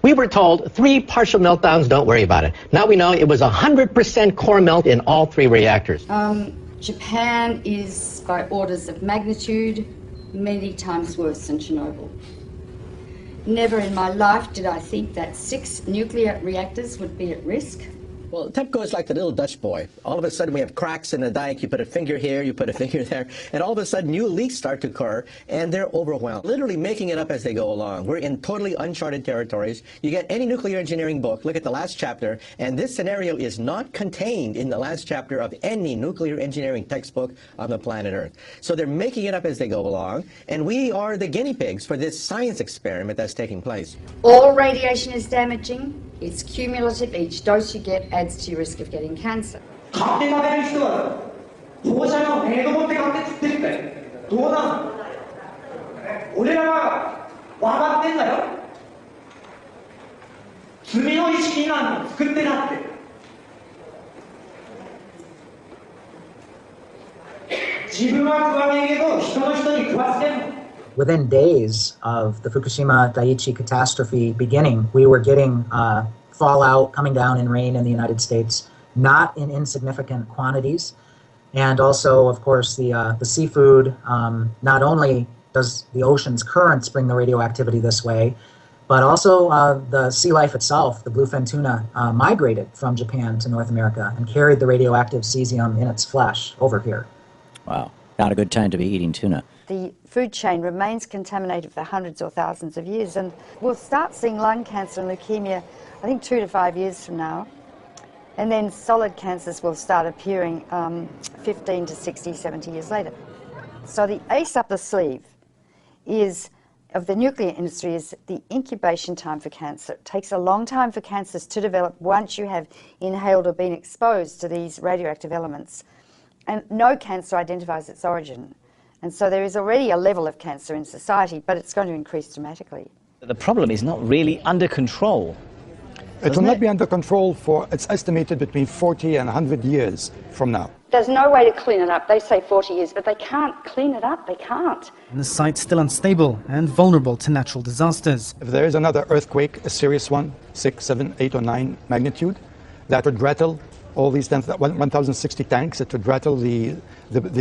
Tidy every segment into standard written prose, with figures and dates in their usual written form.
We were told 3 partial meltdowns, don't worry about it. Now we know it was 100% core melt in all 3 reactors. Japan is, by orders of magnitude, many times worse than Chernobyl. Never in my life did I think that 6 nuclear reactors would be at risk. Well, TEPCO is like the little Dutch boy. All of a sudden, we have cracks in the dike. You put a finger here, you put a finger there, and all of a sudden, new leaks start to occur, and they're overwhelmed, literally making it up as they go along. We're in totally uncharted territories. You get any nuclear engineering book, look at the last chapter, and this scenario is not contained in the last chapter of any nuclear engineering textbook on the planet Earth. So they're making it up as they go along, and we are the guinea pigs for this science experiment that's taking place. All radiation is damaging. It's cumulative. Each dose you get adds to your risk of getting cancer. Within days of the Fukushima Daiichi catastrophe beginning, we were getting fallout coming down in rain in the United States, not in insignificant quantities. And also, of course, the seafood, not only does the ocean's currents bring the radioactivity this way, but also the sea life itself, the bluefin tuna, migrated from Japan to North America and carried the radioactive cesium in its flesh over here. Wow, not a good time to be eating tuna. The food chain remains contaminated for hundreds or thousands of years, and we'll start seeing lung cancer and leukemia, I think 2 to 5 years from now. And then solid cancers will start appearing 15 to 60, 70 years later. So the ace up the sleeve of the nuclear industry is the incubation time for cancer. It takes a long time for cancers to develop once you have inhaled or been exposed to these radioactive elements. And no cancer identifies its origin. And so there is already a level of cancer in society, but it's going to increase dramatically. The problem is not really under control. It will not be under control for, it's estimated, between 40 and 100 years from now. There's no way to clean it up. They say 40 years, but they can't clean it up. They can't. And the site's still unstable and vulnerable to natural disasters. If there is another earthquake, a serious one, 6, 7, 8, or 9 magnitude, that would rattle all these 1,060 tanks. It would rattle the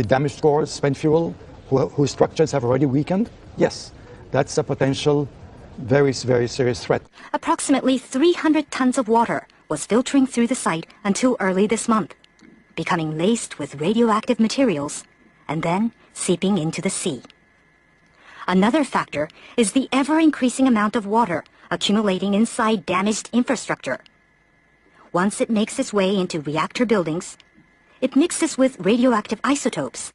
damaged cores, spent fuel, whose structures have already weakened. Yes, that's a potential very, very serious threat. Approximately 300 tons of water was filtering through the site until early this month, becoming laced with radioactive materials and then seeping into the sea. Another factor is the ever-increasing amount of water accumulating inside damaged infrastructure. Once it makes its way into reactor buildings, it mixes with radioactive isotopes.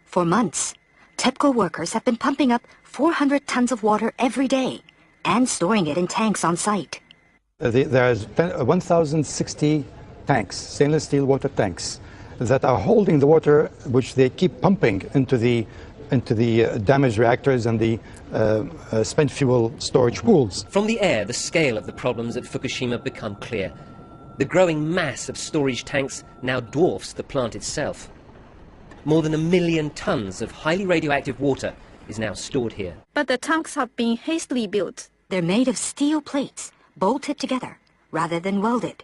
For months, TEPCO workers have been pumping up 400 tons of water every day and storing it in tanks on site. There's 1,060 tanks, stainless steel water tanks, that are holding the water which they keep pumping into the damaged reactors and the spent fuel storage pools. From the air, the scale of the problems at Fukushima become clear. The growing mass of storage tanks now dwarfs the plant itself. More than 1 million tons of highly radioactive water is now stored here. But the tanks have been hastily built. They're made of steel plates, bolted together, rather than welded.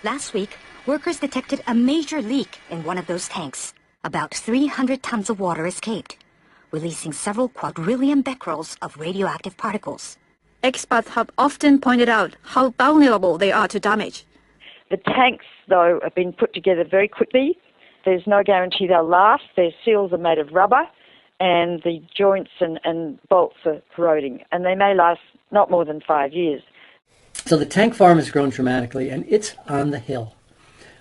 Last week, workers detected a major leak in one of those tanks. About 300 tons of water escaped, releasing several quadrillion becquerels of radioactive particles. Experts have often pointed out how vulnerable they are to damage. The tanks, though, have been put together very quickly. There's no guarantee they'll last. Their seals are made of rubber, and the joints and bolts are corroding, and they may last not more than 5 years. So the tank farm has grown dramatically, and it's on the hill.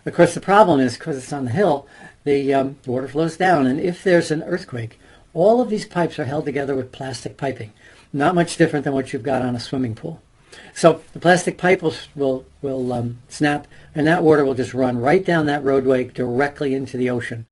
Of course, the problem is, because it's on the hill, the water flows down, and if there's an earthquake, all of these pipes are held together with plastic piping, not much different than what you've got on a swimming pool. So the plastic pipe will snap, and that water will just run right down that roadway directly into the ocean.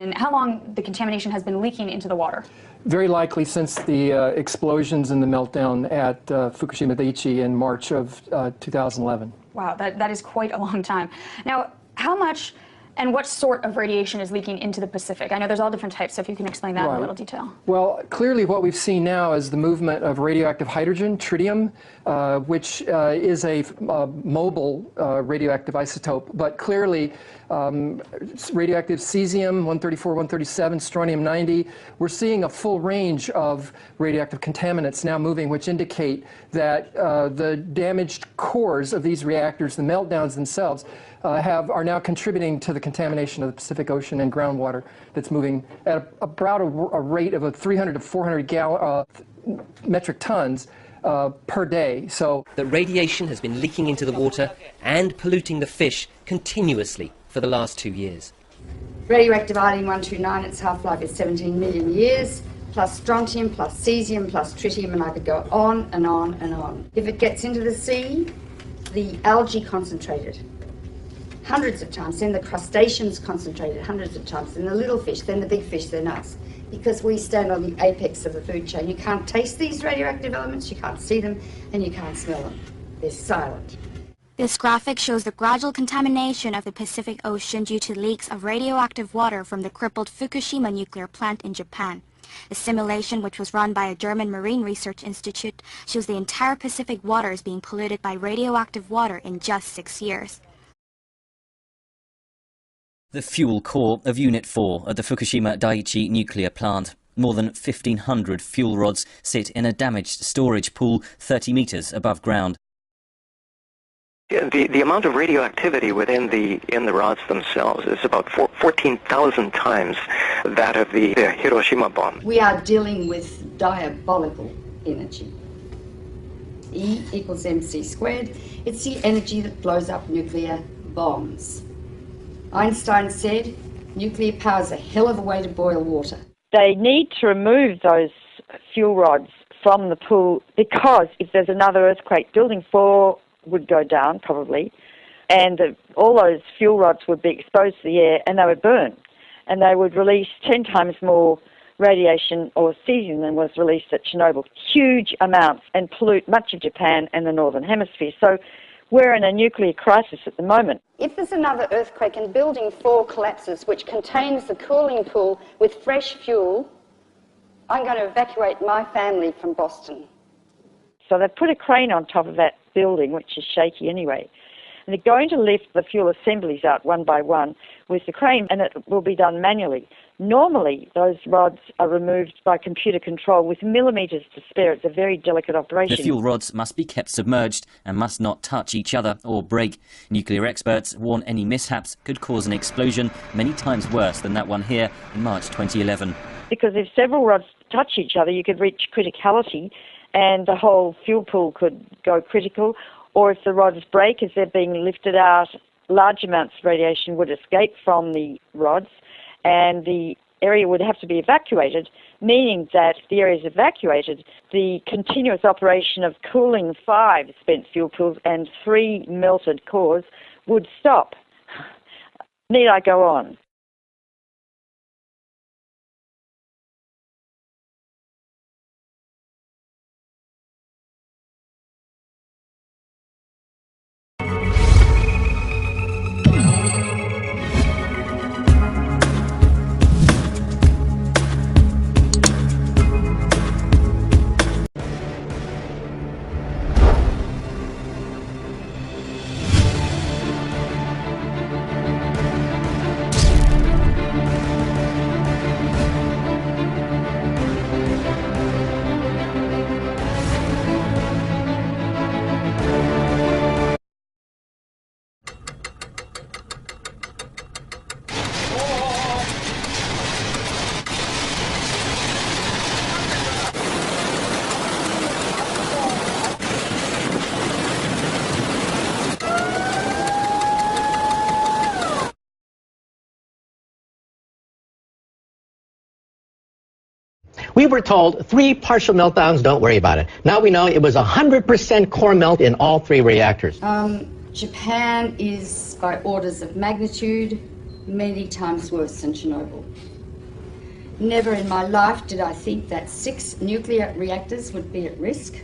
And how long the contamination has been leaking into the water? Very likely since the explosions and the meltdown at Fukushima Daiichi in March of 2011. Wow, that is quite a long time. Now, how much And what sort of radiation is leaking into the Pacific? I know there's all different types, so if you can explain that in a little detail. Well, clearly what we've seen now is the movement of radioactive hydrogen, tritium, which is a mobile radioactive isotope, but clearly radioactive cesium, 134, 137, strontium-90. We're seeing a full range of radioactive contaminants now moving, which indicate that the damaged cores of these reactors, the meltdowns themselves, are now contributing to the contamination of the Pacific Ocean and groundwater that's moving at about a rate of 300 to 400 metric tons per day. So that radiation has been leaking into the water and polluting the fish continuously for the last 2 years. Radioactive iodine-129, its half-life is 17 million years, plus strontium, plus cesium, plus tritium, and I could go on and on and on. If it gets into the sea, the algae concentrated hundreds of times, then the crustaceans concentrated hundreds of times, then the little fish, then the big fish, then us. Because we stand on the apex of the food chain. You can't taste these radioactive elements, you can't see them, and you can't smell them. They're silent. This graphic shows the gradual contamination of the Pacific Ocean due to leaks of radioactive water from the crippled Fukushima nuclear plant in Japan. The simulation, which was run by a German Marine Research Institute, shows the entire Pacific waters being polluted by radioactive water in just 6 years. The fuel core of Unit 4 at the Fukushima Daiichi nuclear plant. More than 1,500 fuel rods sit in a damaged storage pool 30 meters above ground. The amount of radioactivity in the rods themselves is about 14,000 times that of the Hiroshima bomb. We are dealing with diabolical energy. E equals mc squared. It's the energy that blows up nuclear bombs. Einstein said, nuclear power is a hell of a way to boil water. They need to remove those fuel rods from the pool because if there's another earthquake, Building 4 would go down probably, and all those fuel rods would be exposed to the air and they would burn. And they would release 10 times more radiation or cesium than was released at Chernobyl. Huge amounts, and pollute much of Japan and the Northern Hemisphere. So we're in a nuclear crisis at the moment. If there's another earthquake and Building 4 collapses, which contains the cooling pool with fresh fuel, I'm going to evacuate my family from Boston. So they've put a crane on top of that building, which is shaky anyway. And they're going to lift the fuel assemblies out one by one with the crane, and it will be done manually. Normally, those rods are removed by computer control with millimetres to spare. It's a very delicate operation. The fuel rods must be kept submerged and must not touch each other or break. Nuclear experts warn any mishaps could cause an explosion many times worse than that one here in March 2011. Because if several rods touch each other, you could reach criticality and the whole fuel pool could go critical. Or if the rods break as they're being lifted out, large amounts of radiation would escape from the rods and the area would have to be evacuated, meaning that if the area is evacuated, the continuous operation of cooling 5 spent fuel pools and 3 melted cores would stop. Need I go on? We were told 3 partial meltdowns, don't worry about it. Now we know it was 100% core melt in all 3 reactors. Japan is, by orders of magnitude, many times worse than Chernobyl. Never in my life did I think that 6 nuclear reactors would be at risk.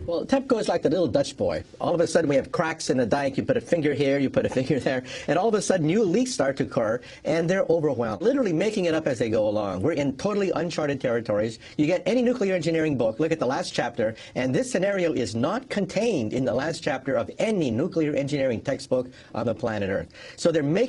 Well, TEPCO is like the little Dutch boy. All of a sudden, we have cracks in the dike. You put a finger here, you put a finger there, and all of a sudden, new leaks start to occur, and they're overwhelmed, literally making it up as they go along. We're in totally uncharted territories. You get any nuclear engineering book, look at the last chapter, and this scenario is not contained in the last chapter of any nuclear engineering textbook on the planet Earth. So they're making